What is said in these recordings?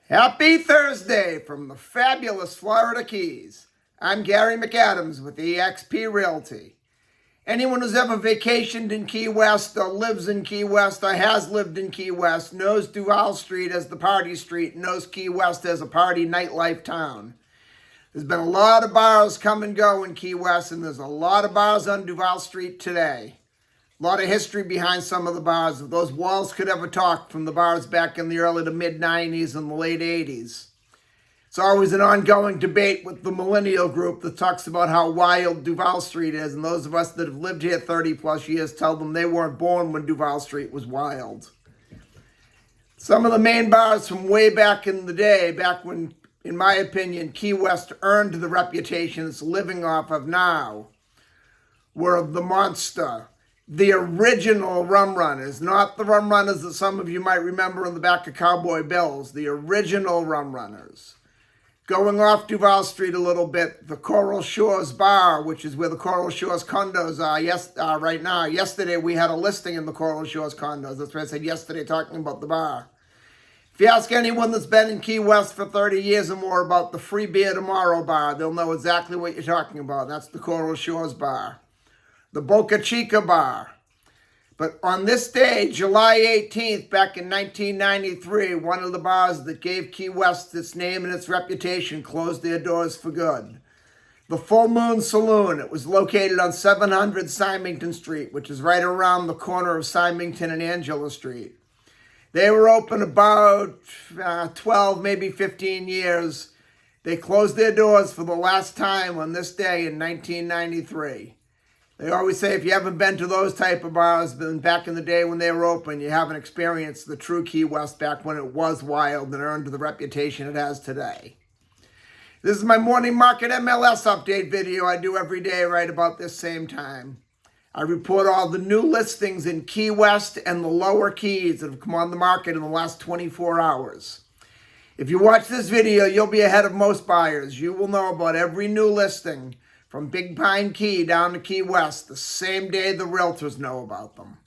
Happy Thursday from the fabulous Florida Keys. I'm Gary McAdams with eXp Realty. Anyone who's ever vacationed in Key West or lives in Key West or has lived in Key West knows Duval Street as the party street, knows Key West as a party nightlife town. There's been a lot of bars come and go in Key West, and there's a lot of bars on Duval Street today. A lot of history behind some of the bars. If those walls could ever talk, from the bars back in the early to mid-90s and the late 80s. It's always an ongoing debate with the millennial group that talks about how wild Duval Street is, and those of us that have lived here 30 plus years tell them they weren't born when Duval Street was wild. Some of the main bars from way back in the day, back when, in my opinion, Key West earned the reputation it's living off of now, were the Monster, the original rum runners, not the rum runners that some of you might remember in the back of Cowboy Bills, the original rum runners. Going off Duval Street a little bit, the Coral Shores Bar, which is where the Coral Shores condos are right now. Yesterday we had a listing in the Coral Shores condos. That's what I said yesterday, talking about the bar. If you ask anyone that's been in Key West for 30 years or more about the Free Beer Tomorrow Bar, they'll know exactly what you're talking about. That's the Coral Shores Bar. The Boca Chica Bar. But on this day, July 18th, back in 1993, one of the bars that gave Key West its name and its reputation closed their doors for good. The Full Moon Saloon. It was located on 700 Symington Street, which is right around the corner of Symington and Angela Street. They were open about 12, maybe 15 years. They closed their doors for the last time on this day in 1993. They always say if you haven't been to those type of bars, then back in the day when they were open, you haven't experienced the true Key West back when it was wild and earned the reputation it has today. This is my morning market MLS update video I do every day right about this same time. I report all the new listings in Key West and the lower Keys that have come on the market in the last 24 hours. If you watch this video, you'll be ahead of most buyers. You will know about every new listing from Big Pine Key down to Key West the same day the realtors know about them.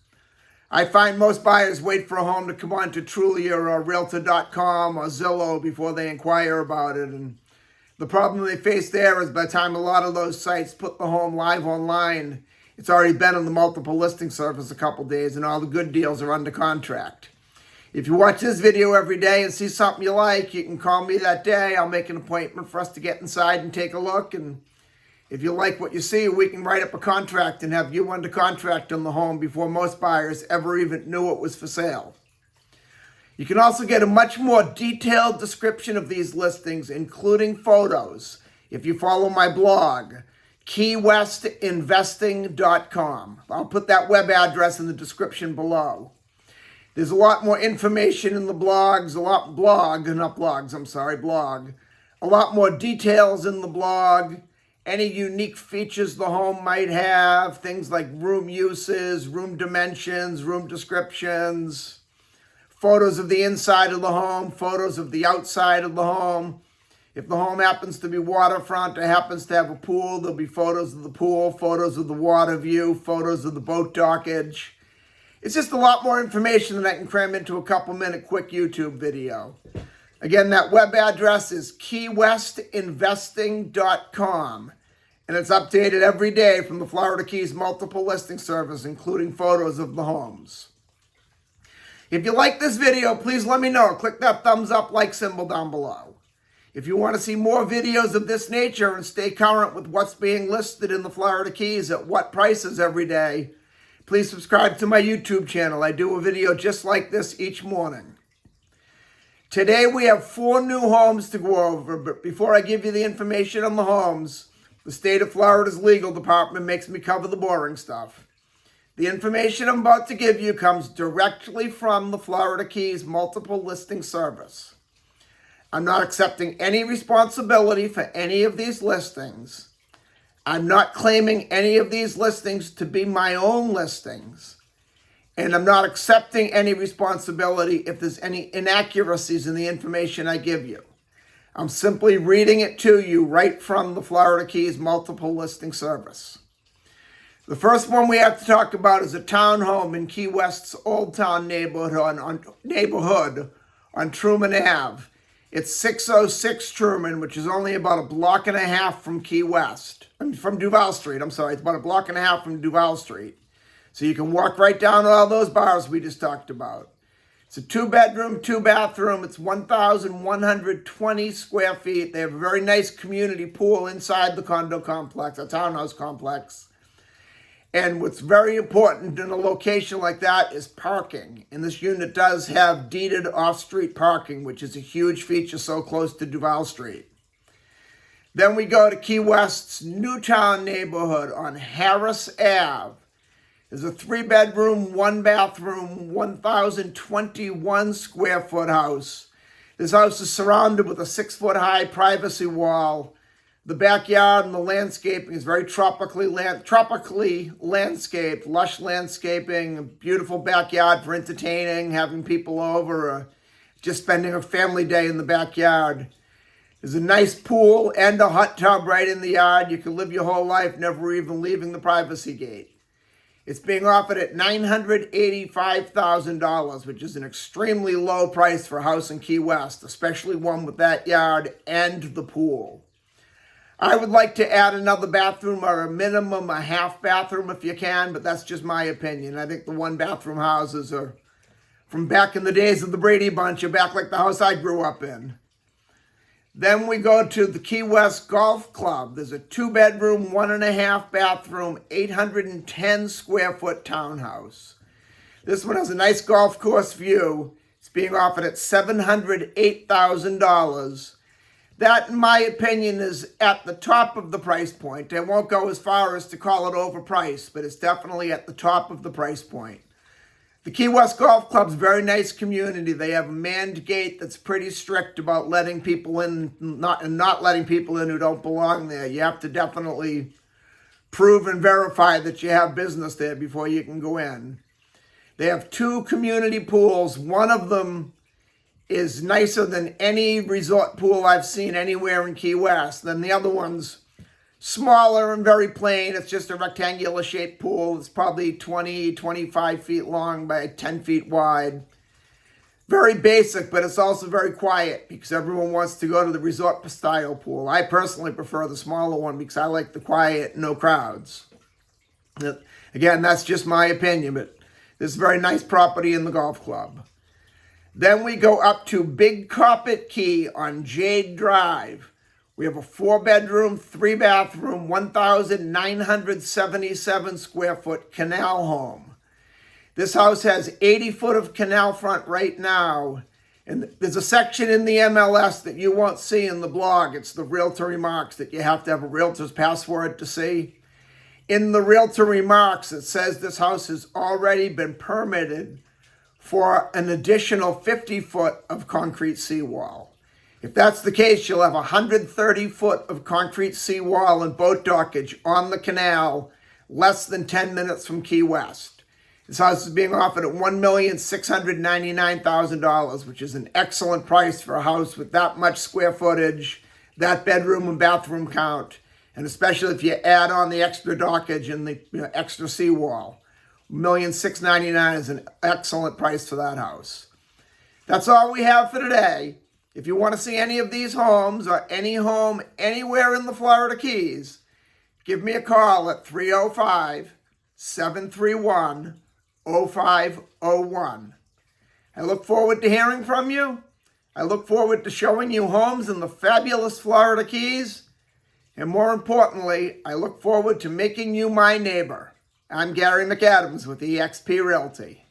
I find most buyers wait for a home to come on to Trulia or Realtor.com or Zillow before they inquire about it. And the problem they face there is by the time a lot of those sites put the home live online, it's already been on the multiple listing service a couple days and all the good deals are under contract. If you watch this video every day and see something you like, you can call me that day. I'll make an appointment for us to get inside and take a look. And if you like what you see, we can write up a contract and have you under contract on the home before most buyers ever even knew it was for sale. You can also get a much more detailed description of these listings, including photos, if you follow my blog, keywestinvesting.com. I'll put that web address in the description below. There's a lot more information in the blogs, blog. A lot more details in the blog. Any unique features the home might have, things like room uses, room dimensions, room descriptions, photos of the inside of the home, photos of the outside of the home. If the home happens to be waterfront or happens to have a pool, there'll be photos of the pool, photos of the water view, photos of the boat dockage. It's just a lot more information than I can cram into a couple-minute quick YouTube video. Again, that web address is keywestinvesting.com, and it's updated every day from the Florida Keys multiple listing service, including photos of the homes. If you like this video, please let me know. Click that thumbs up like symbol down below. If you want to see more videos of this nature and stay current with what's being listed in the Florida Keys at what prices every day, please subscribe to my YouTube channel. I do a video just like this each morning. Today we have 4 new homes to go over, but before I give you the information on the homes, the state of Florida's legal department makes me cover the boring stuff. The information I'm about to give you comes directly from the Florida Keys multiple listing service. I'm not accepting any responsibility for any of these listings. I'm not claiming any of these listings to be my own listings. And I'm not accepting any responsibility if there's any inaccuracies in the information I give you. I'm simply reading it to you right from the Florida Keys multiple listing service. The first one we have to talk about is a townhome in Key West's Old Town neighborhood on Truman Ave. It's 606 Truman, which is only about a block and a half from Key West. From Duval Street, I'm sorry. It's about a block and a half from Duval Street. So you can walk right down to all those bars we just talked about. It's a 2-bedroom, 2-bathroom. It's 1,120 square feet. They have a very nice community pool inside the condo complex, a townhouse complex. And what's very important in a location like that is parking. And this unit does have deeded off-street parking, which is a huge feature so close to Duval Street. Then we go to Key West's Newtown neighborhood on Harris Ave. There's a 3-bedroom, 1-bathroom, 1,021 square foot house. This house is surrounded with a 6-foot-high privacy wall. The backyard and the landscaping is very tropically landscaped, lush landscaping, a beautiful backyard for entertaining, having people over, or just spending a family day in the backyard. There's a nice pool and a hot tub right in the yard. You can live your whole life never even leaving the privacy gate. It's being offered at $985,000, which is an extremely low price for a house in Key West, especially one with that yard and the pool. I would like to add another bathroom or a minimum a half bathroom if you can, but that's just my opinion. I think the 1-bathroom houses are from back in the days of the Brady Bunch, or back like the house I grew up in. Then we go to the Key West Golf Club. There's a 2-bedroom, 1.5-bathroom, 810 square foot townhouse. This one has a nice golf course view. It's being offered at $708,000. That, in my opinion, is at the top of the price point. I won't go as far as to call it overpriced, but it's definitely at the top of the price point. The Key West Golf Club's a very nice community. They have a manned gate that's pretty strict about letting people in and not letting people in who don't belong there. You have to definitely prove and verify that you have business there before you can go in. They have 2 community pools. One of them is nicer than any resort pool I've seen anywhere in Key West. Then the other one's smaller and very plain. It's just a rectangular shaped pool. It's probably 25 feet long by 10 feet wide. Very basic, but it's also very quiet because everyone wants to go to the resort style pool. I personally prefer the smaller one because I like the quiet, no crowds. Again, that's just my opinion, but this is a very nice property in the golf club. Then we go up to Big Carpet Key on Jade Drive. We have a 4-bedroom, 3-bathroom, 1,977 square foot canal home. This house has 80 foot of canal front right now. And there's a section in the MLS that you won't see in the blog. It's the realtor remarks that you have to have a realtor's password to see. In the realtor remarks, it says this house has already been permitted for an additional 50 foot of concrete seawall. If that's the case, you'll have 130 foot of concrete seawall and boat dockage on the canal less than 10 minutes from Key West. This house is being offered at $1,699,000, which is an excellent price for a house with that much square footage, that bedroom and bathroom count, and especially if you add on the extra dockage and the extra seawall. $1,699,000 is an excellent price for that house. That's all we have for today. If you want to see any of these homes or any home anywhere in the Florida Keys, give me a call at 305-731-0501. I look forward to hearing from you. I look forward to showing you homes in the fabulous Florida Keys. And more importantly, I look forward to making you my neighbor. I'm Gary McAdams with eXp Realty.